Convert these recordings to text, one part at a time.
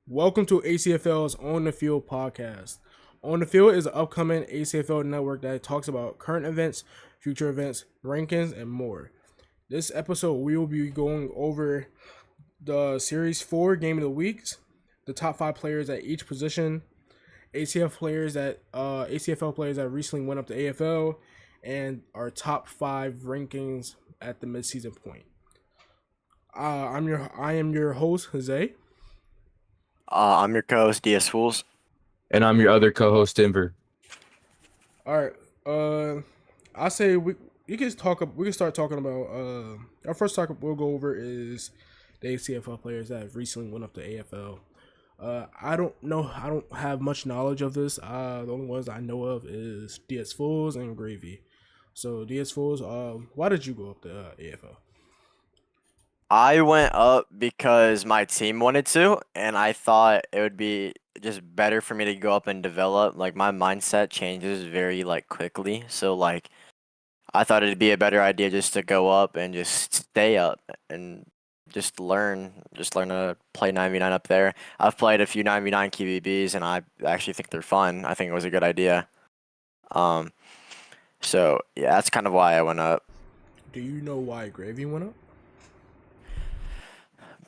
Welcome to ACFL's On the Field podcast. On the Field is an upcoming ACFL network that talks about current events, future events, rankings, and more. This episode, we will be going over the Series 4 Game of the Weeks, the top 5 players at each position, ACFL players that recently went up to AFL, and our top 5 rankings at the midseason point. I am your host, Jose. I'm your co-host, dsfoolz. And I'm your other co-host, Dnever. All right. I say we can talk. We can start talking about. Our first talk we'll go over is the ACFL players that have recently went up to AFL. I don't know. I don't have much knowledge of this. The only ones I know of is dsfoolz and Gravy. So dsfoolz, why did you go up to AFL? I went up because my team wanted to, and I thought it would be just better for me to go up and develop. Like my mindset changes very quickly, so I thought it'd be a better idea just to go up and just stay up and just learn to play 9v9 up there. I've played a few 9v9 QBBs, and I actually think they're fun. I think it was a good idea. Um, so yeah, that's kind of why I went up. Do you know why Gravy went up?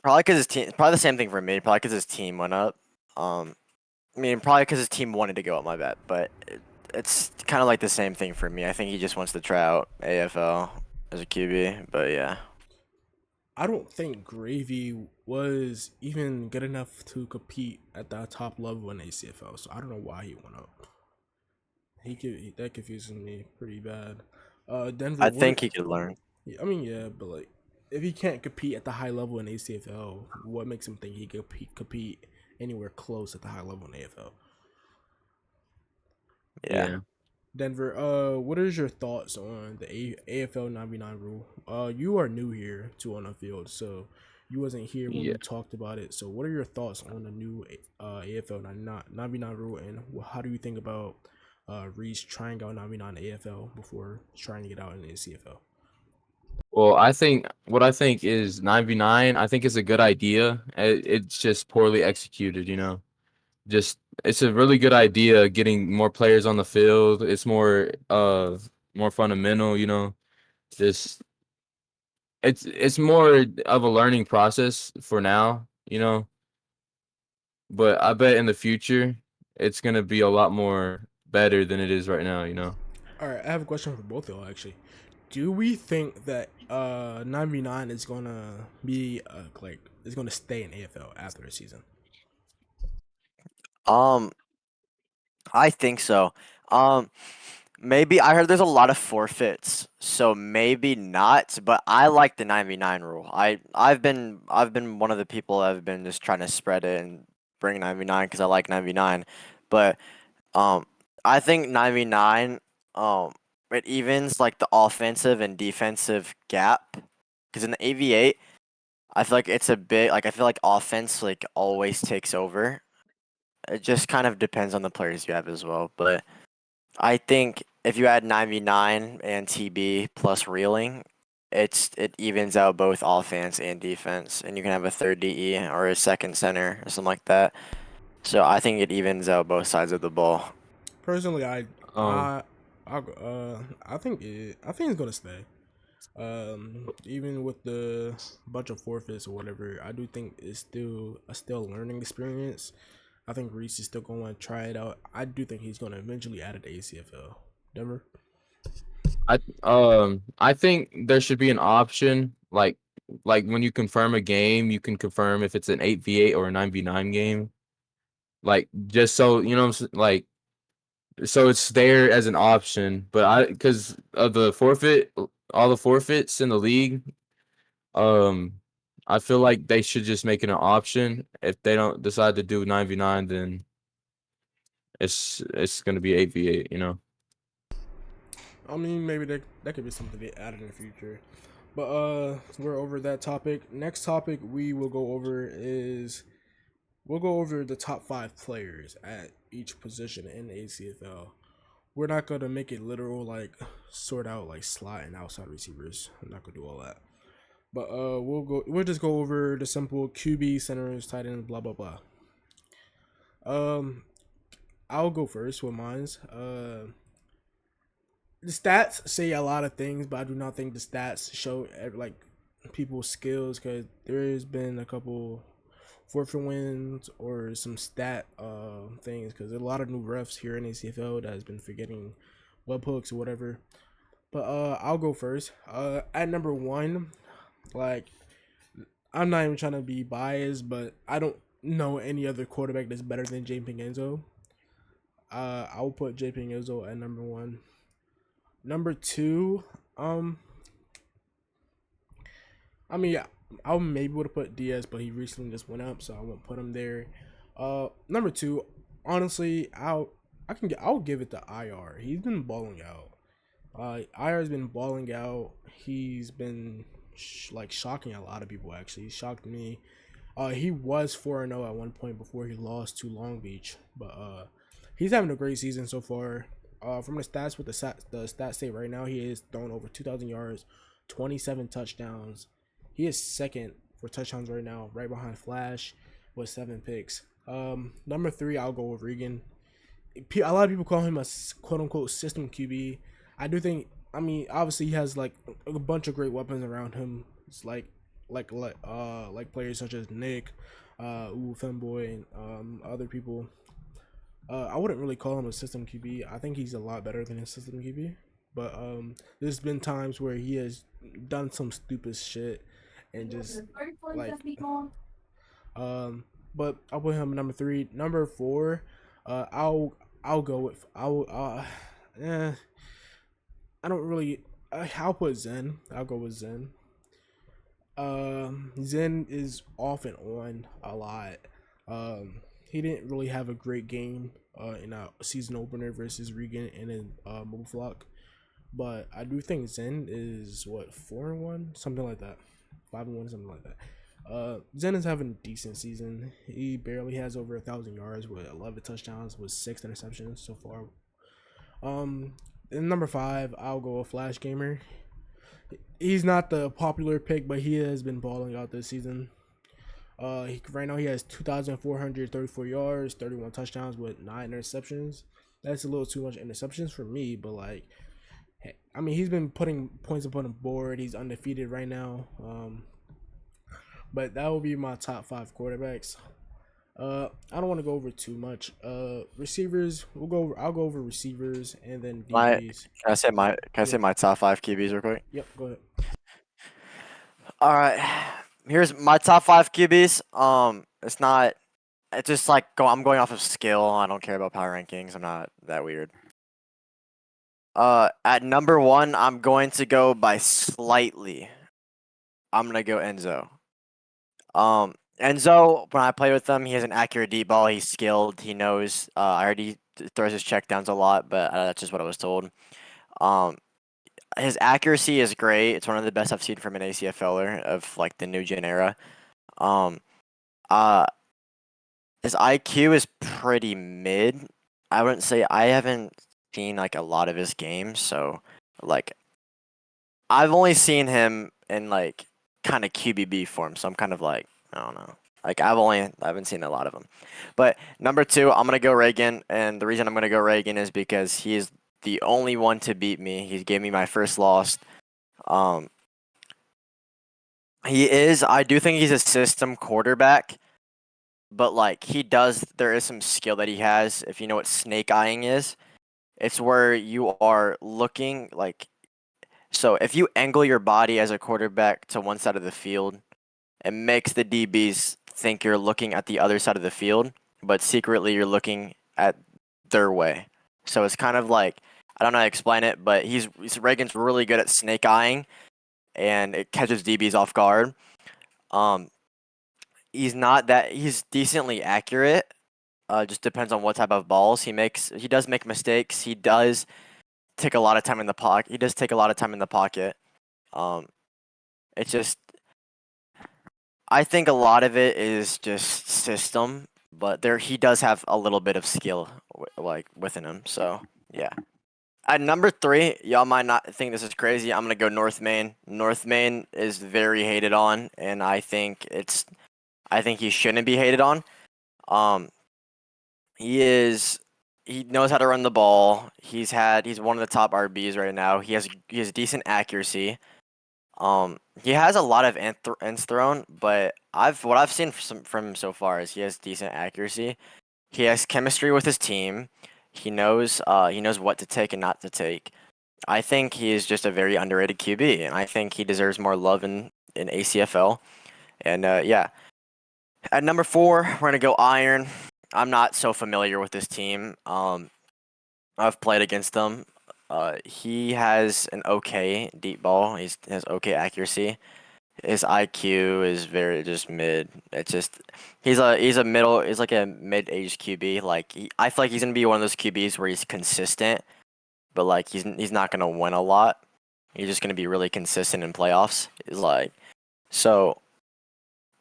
Probably because his team. Probably the same thing for me. Probably because his team went up. Probably because his team wanted to go up. My bet, but it's kind of like the same thing for me. I think he just wants to try out AFL as a QB. But yeah, I don't think Gravy was even good enough to compete at the top level in ACFL, so I don't know why he went up. That confuses me pretty bad. Denver, I think he could learn. I mean, yeah, but like, if he can't compete at the high level in ACFL, what makes him think he could compete anywhere close at the high level in AFL? Yeah. Denver, what is your thoughts on the AFL 9v9 rule? You are new here to On the Field, so you wasn't here when Yeah. we talked about it. So, what are your thoughts on the new AFL 9v9 rule, and how do you think about Reese trying out 9v9 AFL before trying to get out in the ACFL? Well, what I think is 9v9. I think is a good idea. It's just poorly executed. Just it's a really good idea getting more players on the field. It's more fundamental. Just it's more of a learning process for now. But I bet in the future it's gonna be a lot more better than it is right now. All right, I have a question for both of y'all actually. Do we think that 9v9 is gonna be is gonna stay in AFL after the season? Um, I think so. Um, Maybe I heard there's a lot of forfeits, so maybe not. But I like the 9v9 rule. I've been one of the people that have been just trying to spread it and bring 9v9 because I like 9v9. But Um, I think 9v9, um, it evens the offensive and defensive gap. Because in the AV8, I feel like it's a bit I feel like offense always takes over. It just kind of depends on the players you have as well. But I think if you add 9v9 and TB plus reeling, it evens out both offense and defense, and you can have a third DE or a second center or something like that. So I think it evens out both sides of the ball. Personally, Um, I think it's gonna stay. Even with the bunch of forfeits or whatever, I do think it's still a learning experience. I think Reese is still going to try it out. I do think he's going to eventually add it to ACFL. Denver. I think there should be an option like when you confirm a game, you can confirm if it's an 8v8 or a 9v9 game. Like just so you know, so it's there as an option. But because of all the forfeits in the league, um, I feel like they should just make it an option. If they don't decide to do 9v9, then it's gonna be 8v8. I mean, maybe that could be something they added in the future. But we're over that topic. Next topic we'll go over the top 5 players at each position in ACFL. We're not gonna make it literal, like sort out like slot and outside receivers. I'm not gonna do all that. But we'll just go over the simple QB, centers, tight end, blah blah blah. Um, I'll go first with mine's. The stats say a lot of things, but I do not think the stats show like people's skills because there's been a couple forfeit wins or some stat things because there's a lot of new refs here in ACFL that has been forgetting webhooks or whatever. But I'll go first. At number one, like I'm not even trying to be biased, but I don't know any other quarterback that's better than Jay Pingenzo. I'll put Jay Pingenzo at number one. Number two, um, I mean, I maybe would have put Diaz, but he recently just went up, so I won't put him there. Number two, honestly, I'll give it to IR. He's been balling out. IR's been balling out. He's been like shocking a lot of people. Actually, he shocked me. He was 4-0 at one point before he lost to Long Beach, but he's having a great season so far. From the stats with the stat state right now, he is thrown over 2,000 yards, 27 touchdowns. He is second for touchdowns right now, right behind Flash with 7 picks. Number three, I'll go with Regan. A lot of people call him a quote unquote system QB. I do think. I mean, obviously he has like a bunch of great weapons around him. It's like players such as Nick, Femboy, and other people. I wouldn't really call him a system QB. I think he's a lot better than a system QB. But there's been times where he has done some stupid shit and just like but I'll put him number three. Number four, I'll go with eh, I don't really I'll put Zen. I'll go with Zen. Zen is off and on a lot. He didn't really have a great game in a season opener versus Regan and in Mobile Flock. But I do think Zen is what 4-1, something like that, 5-1, something like that. Zen is having a decent season. He barely has over 1,000 yards with 11 touchdowns with 6 interceptions so far. And number five, I'll go with Flash Gamer. He's not the popular pick, but he has been balling out this season. Right now he has 2,434 yards, 31 touchdowns with 9 interceptions. That's a little too much interceptions for me, but like, I mean, he's been putting points up on the board. He's undefeated right now. But that will be my top 5 quarterbacks. I don't want to go over too much. Receivers, I'll go over receivers and then DBs. Can I say my top 5 QBs real quick? Yep, go ahead. All right, here's my top 5 QBs. It's not. It's just like I'm going off of skill. I don't care about power rankings. I'm not that weird. At number 1, I'm going to go by slightly. I'm gonna go Enzo. Enzo, when I play with him, he has an accurate deep ball. He's skilled. He knows. I heard he throws his checkdowns a lot, but that's just what I was told. His accuracy is great. It's one of the best I've seen from an ACFLer of like the new gen era. Um, uh, his IQ is pretty mid. I wouldn't say I haven't seen like a lot of his games, so like I've only seen him in like kind of QBB form, so I'm kind of like I don't know. Like I haven't seen a lot of them. But number 2, I'm gonna go Reagan, and the reason I'm gonna go Reagan is because he's the only one to beat me. He gave me my first loss. I do think he's a system quarterback, but like there is some skill that he has. If you know what snake eyeing is, it's where you are looking like, so if you angle your body as a quarterback to one side of the field, it makes the DBs think you're looking at the other side of the field, but secretly you're looking at their way. So it's kind of like, I don't know how to explain it, but Reagan's really good at snake eyeing, and it catches DBs off guard. He's decently accurate. Just depends on what type of balls he makes. He does make mistakes. He does take a lot of time in the pocket. It's just, I think a lot of it is just system, but he does have a little bit of skill like within him. So yeah. At number 3, y'all might not think this is crazy. I'm gonna go North Main. North Main is very hated on, and I think he shouldn't be hated on. He knows how to run the ball. He's one of the top RBs right now. He has decent accuracy. He has a lot of ends thrown, but what I've seen from him so far is he has decent accuracy. He has chemistry with his team. He knows what to take and not to take. I think he is just a very underrated QB, and I think he deserves more love in ACFL. And yeah, at number 4, we're gonna go Iron. I'm not so familiar with this team. I've played against them. He has an okay deep ball. He has okay accuracy. His IQ is very just mid. It's just he's like a mid-aged QB. Like I feel like he's gonna be one of those QBs where he's consistent, but like he's not gonna win a lot. He's just gonna be really consistent in playoffs. Is like so.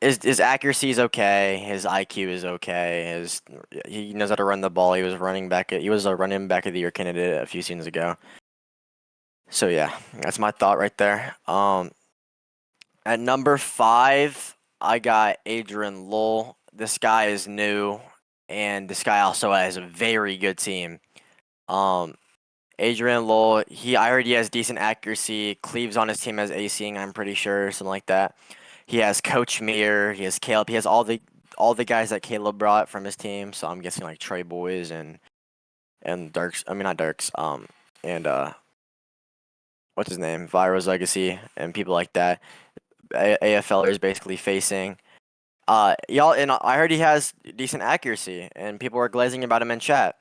His accuracy is okay. His IQ is okay. He knows how to run the ball. He was a running back of the year candidate a few seasons ago. So yeah, that's my thought right there. At number 5, I got Adrian Lowell. This guy is new, and this guy also has a very good team. Adrian Lowell, I heard he has decent accuracy. Cleaves on his team as acing, I'm pretty sure, something like that. He has Coach Meir. He has Caleb. He has all the guys that Caleb brought from his team. So I'm guessing like Trey Boys and Dirks. I mean not Dirks. And what's his name? Viro's Legacy and people like that. AFL is basically facing. Y'all, and I heard he has decent accuracy, and people are glazing about him in chat.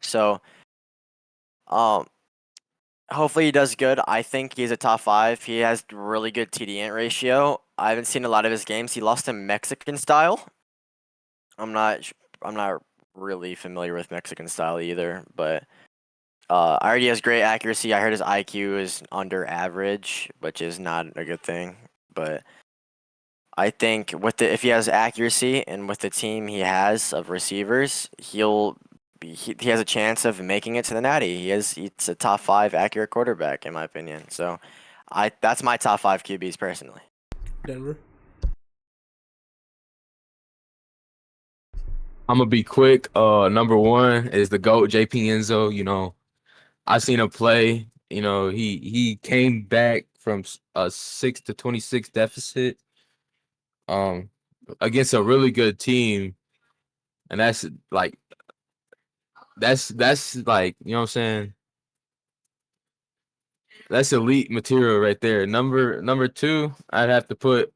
So, hopefully he does good. I think he's a top 5. He has really good TD int ratio. I haven't seen a lot of his games. He lost in Mexican style. I'm not really familiar with Mexican style either, but I heard he has great accuracy. I heard his IQ is under average, which is not a good thing. But I think if he has accuracy and with the team he has of receivers, he has a chance of making it to the Natty. It's a top 5 accurate quarterback in my opinion. So that's my top 5 QBs personally. Denver. I'm gonna be quick. Number 1 is the GOAT, JP Enzo. I seen him play. He came back from a 6-26 deficit, against a really good team, and that's like, you know what I'm saying. That's elite material right there. Number 2, I'd have to put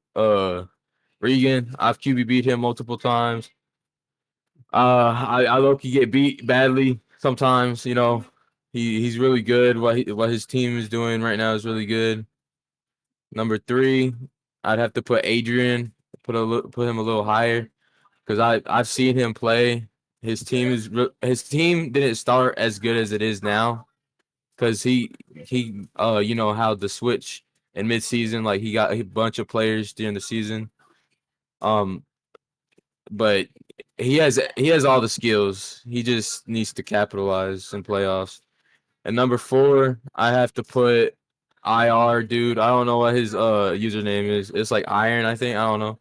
Regan. I've QB beat him multiple times. I low-key get beat badly sometimes. He's really good. What his team is doing right now is really good. Number 3, I'd have to put Adrian. Put him a little higher because I've seen him play. His team didn't start as good as it is now because he how the switch in midseason, like he got a bunch of players during the season. But he has all the skills. He just needs to capitalize in playoffs. And number 4, I have to put IR dude. I don't know what his username is. It's like Iron, I think. I don't know.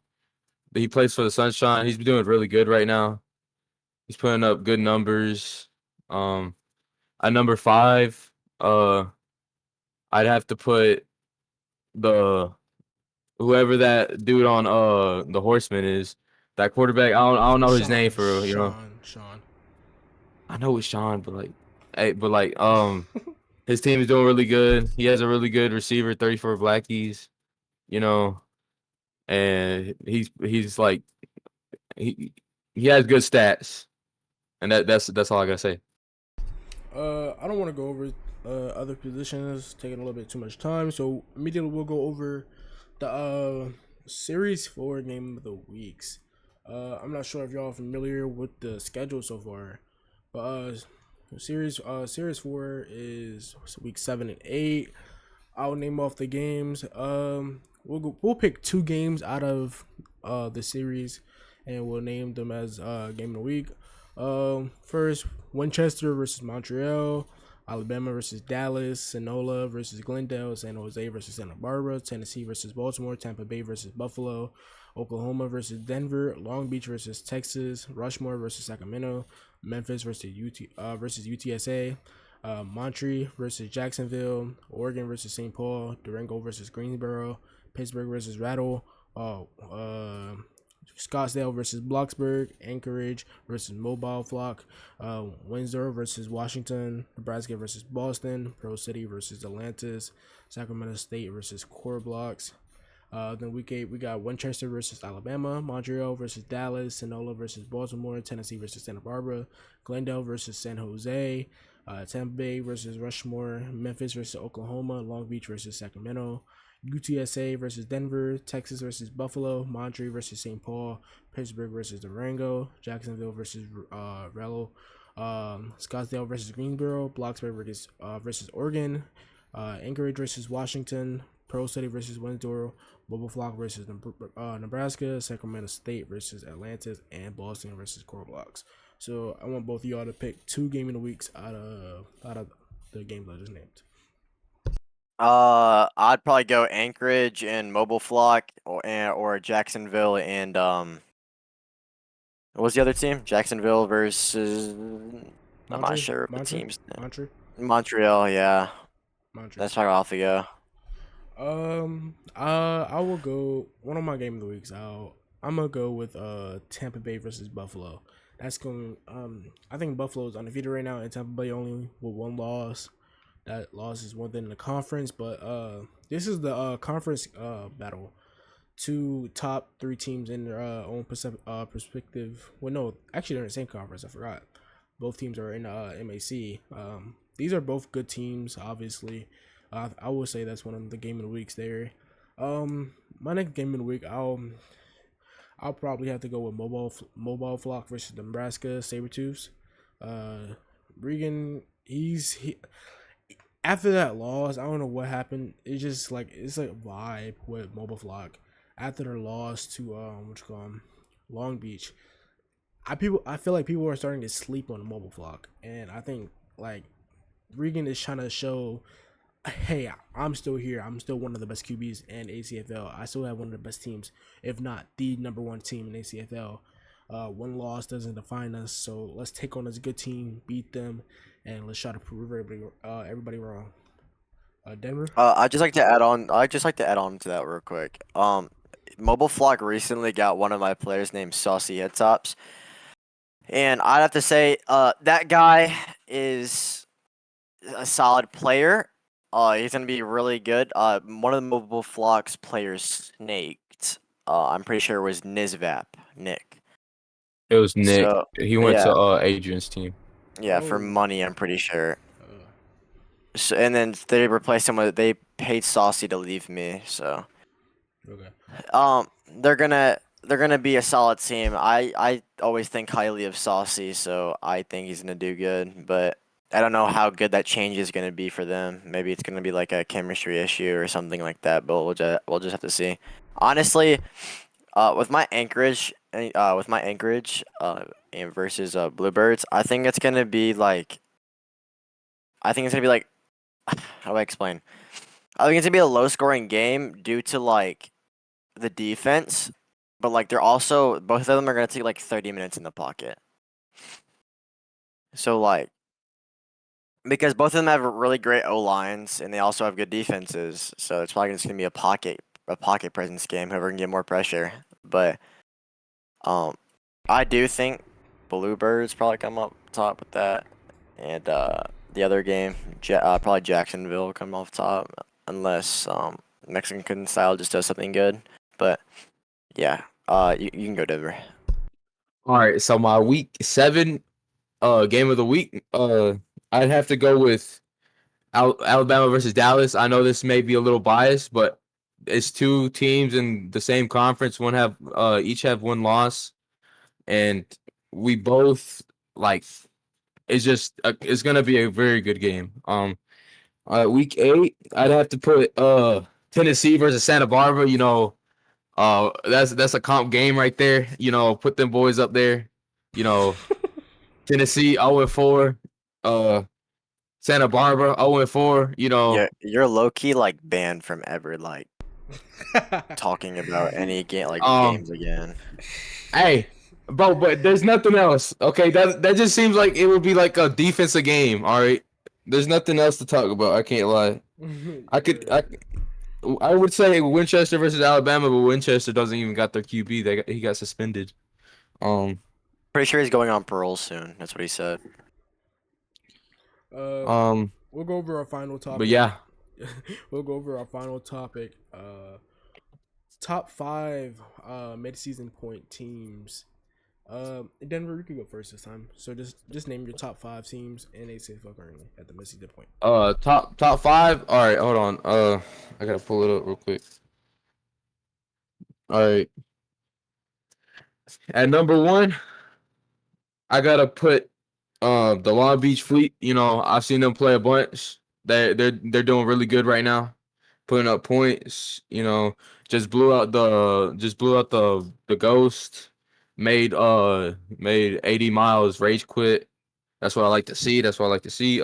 But he plays for the Sunshine. He's doing really good right now. He's putting up good numbers. At number 5, I'd have to put the whoever that dude on the Horseman is. That quarterback. I don't know his name for real. Sean. I know it's Sean, his team is doing really good. He has a really good receiver, 34 Blackies, and he's like he has good stats, and that's all I gotta say. I don't want to go over other positions, taking a little bit too much time. So immediately we'll go over the Series 4 Game of the Weeks. I'm not sure if y'all are familiar with the schedule so far, but Series 4 is week 7 and 8. I'll name off the games. We'll pick 2 games out of the series, and we'll name them as game of the week. First, Winchester versus Montreal, Alabama versus Dallas, Sonoma versus Glendale, San Jose versus Santa Barbara, Tennessee versus Baltimore, Tampa Bay versus Buffalo, Oklahoma versus Denver, Long Beach versus Texas, Rushmore versus Sacramento, Memphis versus UTSA, Montreal versus Jacksonville, Oregon versus St. Paul, Durango versus Greensboro, Pittsburgh versus Rattle, Scottsdale versus Bloxburg, Anchorage versus Mobile Flock, Windsor versus Washington, Nebraska versus Boston, Pro City versus Atlantis, Sacramento State versus Core Blocks. Then we got Winchester versus Alabama, Montreal versus Dallas, Sonoma versus Baltimore, Tennessee versus Santa Barbara, Glendale versus San Jose, Tampa Bay versus Rushmore, Memphis versus Oklahoma, Long Beach versus Sacramento, UTSA versus Denver, Texas versus Buffalo, Montreal versus St. Paul, Pittsburgh versus Durango, Jacksonville versus Rello, Scottsdale versus Greensboro, Bloxburg versus Oregon, Anchorage versus Washington, Pearl City versus Windsor, Mobile Flock versus Nebraska, Sacramento State versus Atlantis, and Boston versus Core Blocks. So I want both of y'all to pick 2 game of the weeks out of the games I just named. I'd probably go Anchorage and Mobile Flock, or Jacksonville and what was the other team? Jacksonville versus I'm not sure of the teams. Montreal, yeah. That's probably off to go. I will go one of my game of the weeks. I'm gonna go with Tampa Bay versus Buffalo. That's going. I think Buffalo's undefeated right now, and Tampa Bay only with 1 loss. That loss is one thing in the conference, but this is the conference battle. 2 top 3 teams in their own perspective. Well, no, actually they're in the same conference. I forgot. Both teams are in MAC. These are both good teams, obviously. I will say that's one of the game of the weeks there. My next game of the week, I'll probably have to go with Mobile Flock versus Nebraska Sabretooths. Regan, after that loss, I don't know what happened. It's just like it's like a vibe with Mobile Flock after their loss to Long Beach. I feel like people are starting to sleep on Mobile Flock, and I think like Regan is trying to show, hey, I'm still here. I'm still one of the best QBs in ACFL. I still have one of the best teams, if not the number 1 team in ACFL. 1 loss doesn't define us, so let's take on this good team, beat them, and let's try to prove everybody wrong. Denver. I'd just like to add on to that real quick. Mobile Flock recently got one of my players named Saucy Headtops, and I'd have to say, that guy is a solid player. He's gonna be really good. One of the Mobile Flock's players snaked. I'm pretty sure it was Nick. It was Nick. So, He went yeah. to Adrian's team. Yeah, for money, I'm pretty sure. So, and then they replaced him with, they paid Saucy to leave me. So, Okay. they're gonna be a solid team. I always think highly of Saucy, so I think he's gonna do good. But I don't know how good that change is gonna be for them. Maybe it's gonna be like a chemistry issue or something like that. But we'll just have to see. Honestly, with my Anchorage, and versus Bluebirds, I think it's gonna be like. How do I explain? I think it's gonna be a low-scoring game due to like the defense, but like both of them are gonna take like 30 minutes in the pocket. So like, because both of them have really great O lines and they also have good defenses, so it's probably just gonna be a pocket presence game. Whoever can get more pressure, but I do think Bluebirds probably come up top with that, and the other game, probably Jacksonville will come off top, unless Mexican style just does something good. But yeah, you can go Denver. All right, so my week 7 game of the week, I'd have to go with Alabama versus Dallas. I know this may be a little biased, but it's 2 teams in the same conference. Each have 1 loss, and we both like. It's gonna be a very good game. Week 8, I'd have to put Tennessee versus Santa Barbara. That's a comp game right there. Put them boys up there. Tennessee 0-4, Santa Barbara 0-4. You're low key like banned from ever like talking about any game like Um, games again. hey, bro, but there's nothing else. Okay, that just seems like it would be like a defensive game. All right, there's nothing else to talk about. I can't lie. I could I would say Winchester versus Alabama, but Winchester doesn't even got their QB. He got suspended. Um, Pretty sure he's going on parole soon. That's what he said. Uh, um, we'll go over our final but topic. yeah, We'll go over our final topic. Top five mid-season point teams. Denver, you can go first this time. So just name your top five teams in ACFL currently at the mid-season point. top five. All right, hold on. I gotta pull it up real quick. All right, at number one, I gotta put the Long Beach Fleet. You know, I've seen them play a bunch. They're doing really good right now, putting up points. You know, just blew out the Ghost. Made 80 miles rage quit. That's what I like to see. That's what I like to see.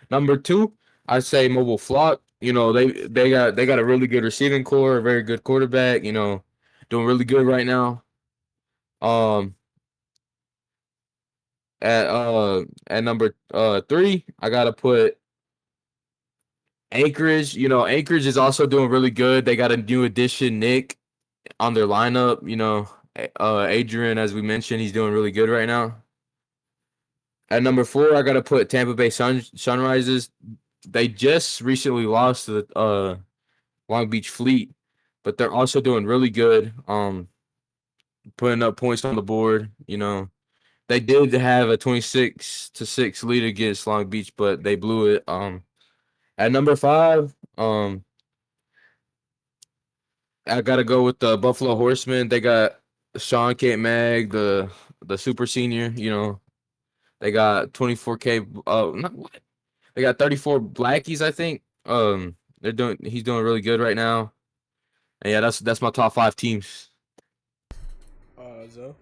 Number two, I say Mobile Flock. You know, they got a really good receiving core, a very good quarterback. You know, doing really good right now. Um, at number three, I gotta put Anchorage. You know, Anchorage is also doing really good. They got a new addition, Nick, on their lineup. You know, Adrian, as we mentioned, he's doing really good right now. At number four, I gotta put Tampa Bay Sunrises. They just recently lost to the Long Beach Fleet, but they're also doing really good. Putting up points on the board. You know, they did have a 26-6 lead against Long Beach, but they blew it. At number five, I gotta go with the Buffalo Horsemen. They got Sean Kent Mag, the super senior. You know, they got 24K. Not what? They got 34 Blackies, I think. He's doing really good right now. And yeah, that's my top five teams. Zo.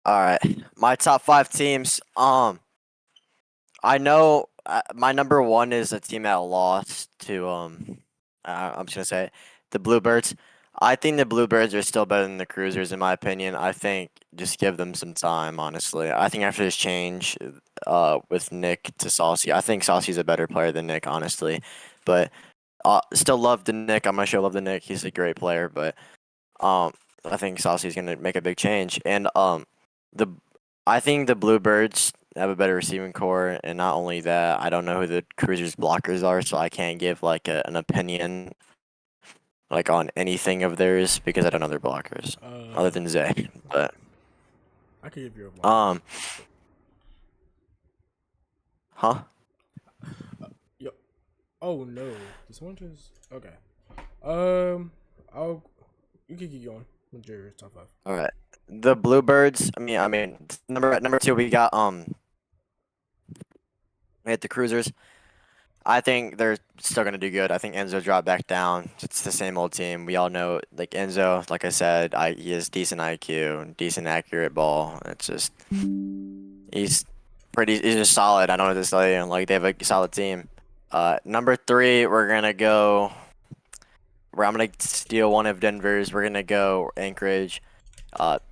All right, my top five teams. I know my number one is a team that lost to I'm just gonna say it, the Bluebirds. I think the Bluebirds are still better than the Cruisers in my opinion. I think just give them some time, honestly. I think after this change, with Nick to Saucy, I think Saucy's a better player than Nick, honestly. But still love the Nick. I'm gonna show love the Nick. He's a great player, but I think Saucy's gonna make a big change. And the I think the Bluebirds have a better receiving core, and not only that, I don't know who the Cruisers blockers are, so I can't give like an opinion like on anything of theirs because I don't know their blockers other than Zay. But I can give you a block. huh? Yo. Oh no. Did someone just? Okay. I'll. You can keep going with your top five. All right. The Bluebirds. I mean, number two, we got we had the Cruisers. I think they're still gonna do good. I think Enzo dropped back down. It's the same old team. We all know, like Enzo. Like I said, he has decent IQ, decent accurate ball. It's just he's he's just solid. I don't know what to tell you. Like they have a solid team. Number three, we're gonna go. Where I'm gonna steal one of Denver's. We're gonna go Anchorage.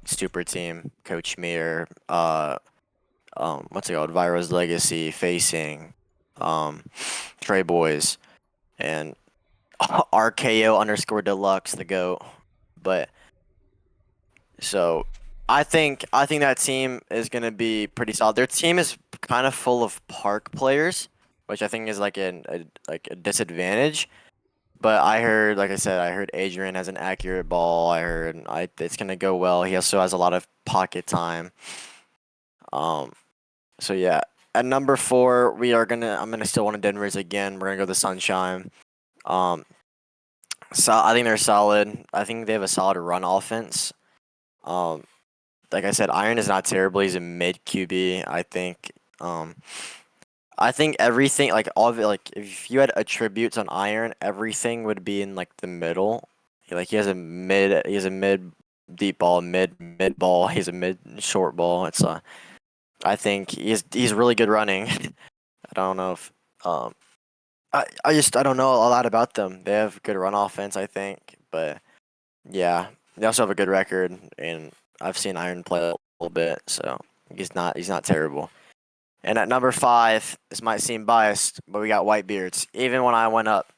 Super team. Coach Mir. What's it called? Viro's Legacy. Facing. Trey Boys. And RKO underscore deluxe, the GOAT. But so I think that team is gonna be pretty solid. Their team is kind of full of park players, which I think is like a disadvantage. But I heard, like I said, I heard Adrian has an accurate ball. It's gonna go well. He also has a lot of pocket time. Um, so yeah. At number four, I'm gonna steal one of Denver's again. We're gonna go the Sunshine. Um, so I think they're solid. I think they have a solid run offense. Um, like I said, Iron is not terrible. He's a mid QB. I think everything, like all of it, like if you had attributes on Iron, everything would be in like the middle. Like he has a mid deep ball, mid ball. He's a mid short ball. I think he's really good running. I don't know if I don't know a lot about them. They have good run offense, I think, but yeah, they also have a good record, and I've seen Iron play a little bit, so he's not terrible. And at number 5, this might seem biased, but we got Whitebeards. Even when I went up,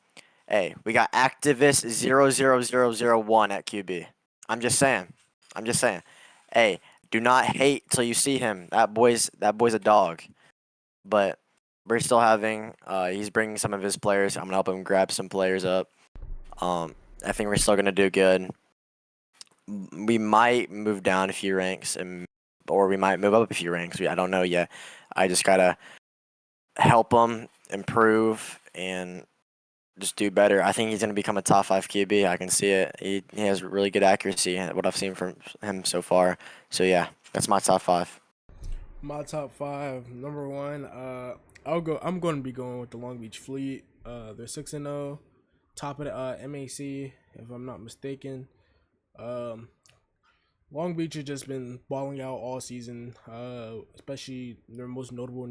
hey, we got Activist 00001 at QB. I'm just saying. I'm just saying. Hey, do not hate till you see him. That boy's a dog. But we're still having. He's bringing some of his players. I'm gonna help him grab some players up. I think we're still gonna do good. We might move down a few ranks, or we might move up a few ranks. I don't know yet. I just gotta help him improve and just do better. I think he's gonna become a top 5 QB. I can see it. He has really good accuracy. What I've seen from him so far. So yeah, that's my top 5. My top 5, number 1, I'm going to be going with the Long Beach Fleet. They're 6-0, top of the MAC, if I'm not mistaken. Long Beach has just been balling out all season, especially their most notable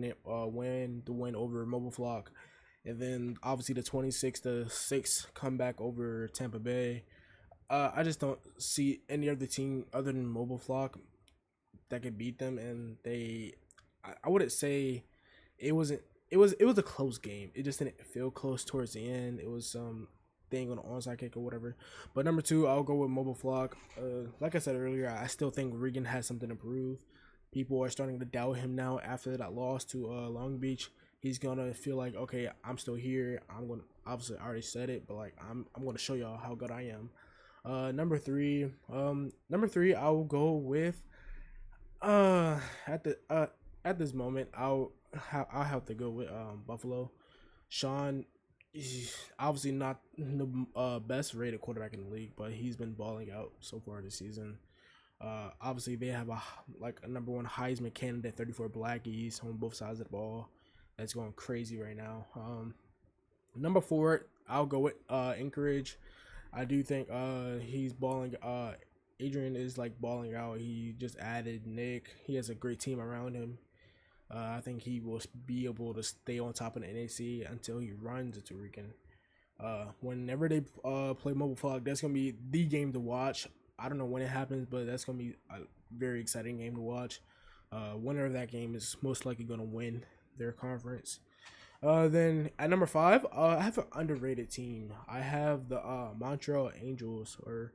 win, the win over Mobile Flock, and then obviously the 26-6 comeback over Tampa Bay. I just don't see any other team other than Mobile Flock that could beat them, and I wouldn't say it wasn't. It was a close game. It just didn't feel close towards the end. It was some thing on the onside kick or whatever. But number 2, I'll go with Mobile Flock. Like I said earlier, I still think Regan has something to prove. People are starting to doubt him now after that loss to Long Beach. He's gonna feel like, okay, I'm still here. I'm gonna, obviously I already said it, but like I'm gonna show y'all how good I am. Number 3, I'll go with uh at the at this moment I'll have to go with Buffalo. Sean, he's obviously not the best rated quarterback in the league, but he's been balling out so far this season. Obviously they have a number 1 Heisman candidate, 34 Blackies on both sides of the ball. That's going crazy right now. Number 4, I'll go with Anchorage. I do think he's balling. Adrian is like balling out. He just added Nick. He has a great team around him. I think he will be able to stay on top of the NAC until he runs into Rican. Whenever they play Mobile Fog, that's gonna be the game to watch. I don't know when it happens, but that's gonna be a very exciting game to watch. Winner of that game is most likely gonna win their conference. Then at number 5, I have an underrated team. I have the Montreal Angels, or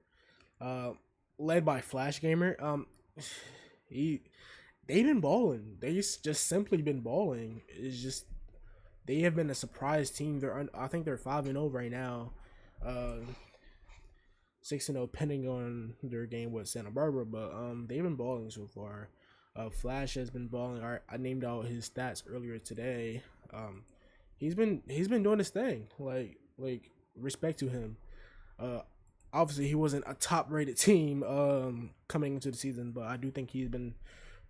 led by Flash Gamer. He they've been balling. They just simply been balling. It's just they have been a surprise team. I think they're 5-0 right now. 6-0 pending on their game with Santa Barbara, but they've been balling so far. Flash has been balling. I named out his stats earlier today. He's been doing his thing. Like respect to him. Obviously he wasn't a top rated team coming into the season, but I do think he's been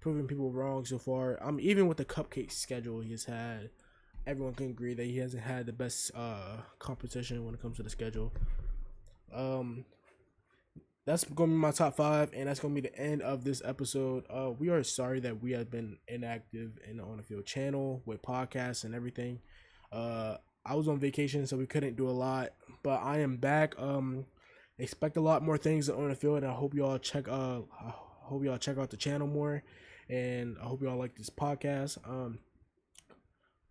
proving people wrong so far. Even with the cupcake schedule he's had, everyone can agree that he hasn't had the best competition when it comes to the schedule. That's going to be my top 5, and that's going to be the end of this episode. We are sorry that we have been inactive in the On the Field channel with podcasts and everything. I was on vacation, so we couldn't do a lot, but I am back. Expect a lot more things on the field, and I hope y'all check out the channel more, and I hope y'all like this podcast.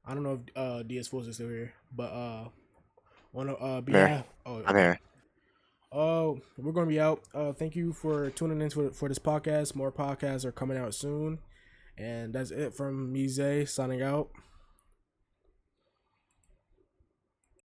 I don't know if dsfoolz is still here, but on behalf, I'm here. we're gonna be out. Thank you for tuning in for this podcast. More podcasts are coming out soon, and that's it from me, Zay, signing out.